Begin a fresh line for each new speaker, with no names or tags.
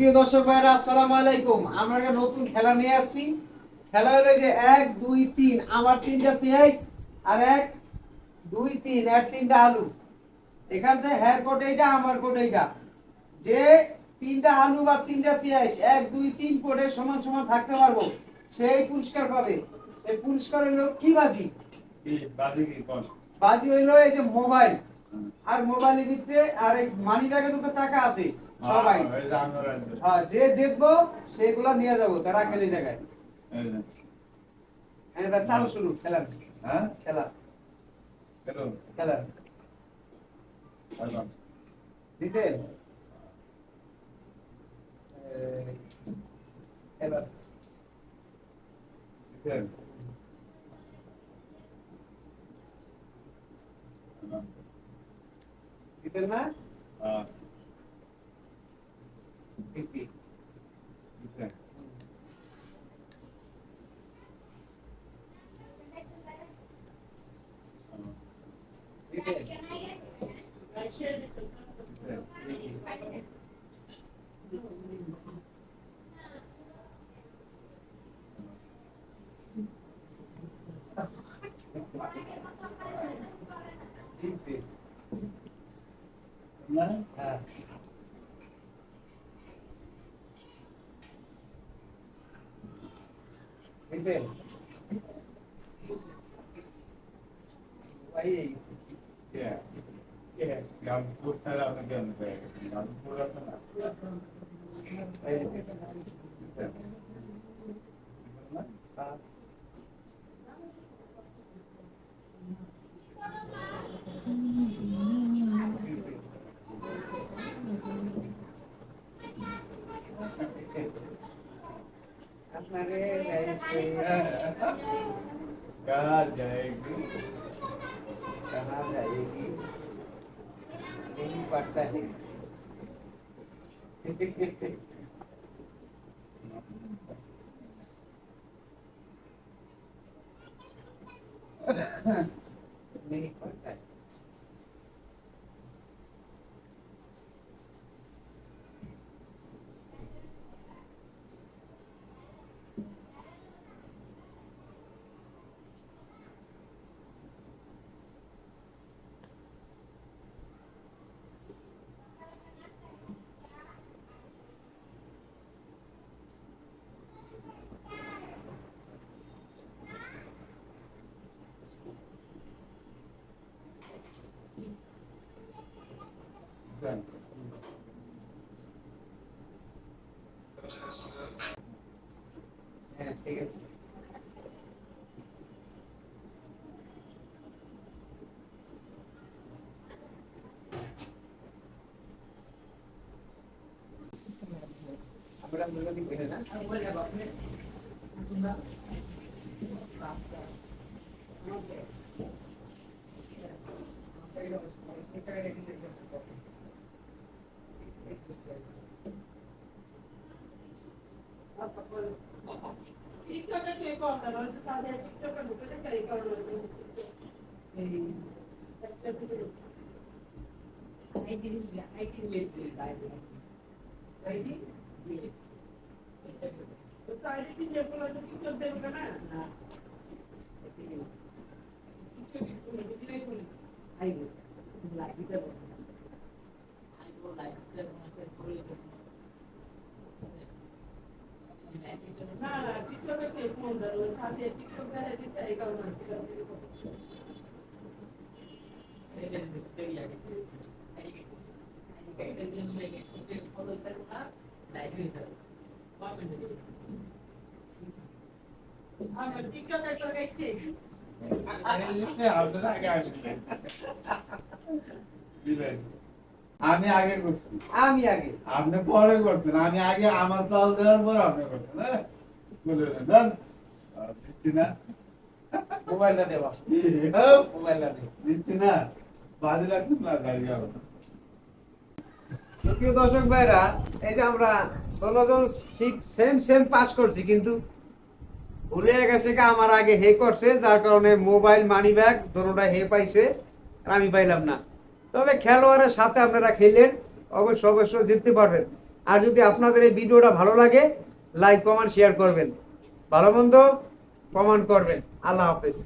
সুপ্রিয় দর্শক ভাইরা, আসসালামু আলাইকুম। আমরা একটা নতুন খেলা নিয়ে আসছি। খেলা হলো যে 1 2 3, আমার 3টা পেঁয়াজ আর 1 2 3 আর 3টা আলু। এখান থেকে হেয়ার কোড এইটা, আমার কোড এইটা। যে 3টা আলু বা 3টা পেঁয়াজ 1 2 3 কোডে সমান সমান থাকতে পারবো, সেই পুরস্কার পাবে। এই পুরস্কার হলো কি বাজি?
কি বাজে কি কোন?
বাজি হইলো এই যে মোবাইল, আর মোবাইলের ভিতরে আর এই মানি ব্যাগে তো টাকা আছে সবাই।
এই যে আমরা রাখবো।
হ্যাঁ, যে জিতবো সেগুলা নিয়ে যাবো তারা খেলে জায়গায়।
এই যে
এটা চালু শুরু খেলা।
হ্যাঁ
খেলা
চলো
খেলা
আসলাম।
দিছেন খেলা
দিছেন
দিছেন না?
হ্যাঁ
দিছি।
দিছেন
দিছেন
দিছেন
দিছি।
না
হ্যাঁ, দিছেন ভাই।
কে
কে
গাম পুর ছাড়া আপনি কেন গাম পুর আছে না
এই দিছেন
দিছেন না
হ্যাঁ। আপনারে
कहाँ जाएगी
कहाँ जाएगी नहीं पड़ता है। नहीं पड़ता है।
दिसेन
हाँ, ठीक है। আমরা আমরা কি বলে না বলে যাব আপনি তোমরা
টিকটকে কে করতে বলতে সাথে টিকটকে ঢুকে যাই করতে এই একটা ভিডিও আইডি লেতে আইডি তো আইডি কি যে বলা তো টিকটক দেব না না টিকটক কি দিলে কোন আইডি লাইক দিতে বল আইডি লাইক দিতে করে না না টিকটকে কে ফোন দাও সাথে টিকটক ধরে দিতে এই কারণে ছিল সেটা দেখতে লাগে আইডি জন্য লাগে ফলো করতে না লাইক দিতে কমেন্ট দিতে আমার টিকটকে তো দেখতে
আমি আগে করছি
আমি আগে
আপনি পরে করছেন আমি আগে আমার চাল দেওয়ার পর আপনি করছেন বলে দেন দিচ্ছি না
মোবাইলটা দেবা মোবাইলটা দে।
দিচ্ছি না বাজে লাগছে না গাড়ি গাড়ি
প্রিয় দর্শক ভাইরা, এই যে আমরা 16 জন ঠিক সেম সেম পাস করছি, কিন্তু ভুলে গেছে কি আমার আগে হে করছে, যার কারণে মোবাইল মানি ব্যাগ দোনোটা হে পাইছে আর আমি পাইলাম না। তবে খেলোয়াড়ের সাথে আপনারা খেলেন, অবশ্য অবশ্য জিততে পারবেন। আর যদি আপনাদের এই ভিডিওটা ভালো লাগে লাইক কমেন্ট শেয়ার করবেন, ভালো মন্দ কমেন্ট করবেন। আল্লাহ হাফেজ।